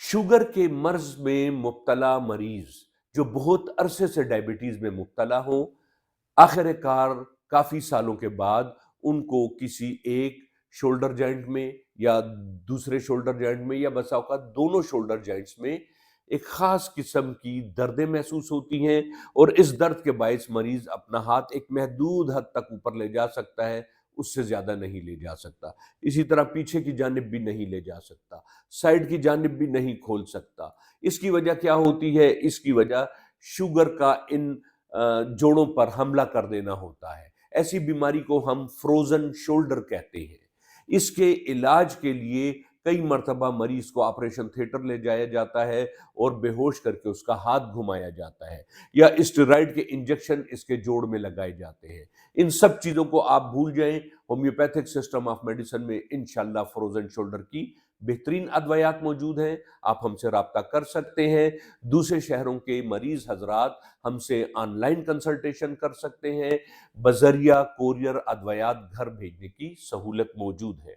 Sugar کے مرض میں مبتلا مریض جو بہت عرصے سے ڈائبٹیز میں مبتلا ہوں، آخر کار کافی سالوں کے بعد ان کو کسی ایک شولڈر جوائنٹ میں یا دوسرے شولڈر جوائنٹ میں یا بسا اوقات دونوں شولڈر جوائنٹس میں ایک خاص قسم کی دردیں محسوس ہوتی ہیں، اور اس درد کے باعث مریض اپنا ہاتھ ایک محدود حد تک اوپر لے جا سکتا ہے، اس سے زیادہ نہیں لے جا سکتا۔ اسی طرح پیچھے کی جانب بھی نہیں لے جا سکتا، سائیڈ کی جانب بھی نہیں کھول سکتا۔ اس کی وجہ کیا ہوتی ہے؟ اس کی وجہ شوگر کا ان جوڑوں پر حملہ کر دینا ہوتا ہے۔ ایسی بیماری کو ہم فروزن شولڈر کہتے ہیں۔ اس کے علاج کے لیے کئی مرتبہ مریض کو آپریشن تھیٹر لے جایا جاتا ہے اور بے ہوش کر کے اس کا ہاتھ گھمایا جاتا ہے، یا اسٹیرائڈ کے انجیکشن اس کے جوڑ میں لگائے جاتے ہیں۔ ان سب چیزوں کو آپ بھول جائیں، ہومیوپیتھک سسٹم آف میڈیسن میں انشاءاللہ فروزن شولڈر کی بہترین ادویات موجود ہیں۔ آپ ہم سے رابطہ کر سکتے ہیں۔ دوسرے شہروں کے مریض حضرات ہم سے آن لائن کنسلٹیشن کر سکتے ہیں۔ بذریعہ کوریئر ادویات گھر بھیجنے کی سہولت موجود ہے۔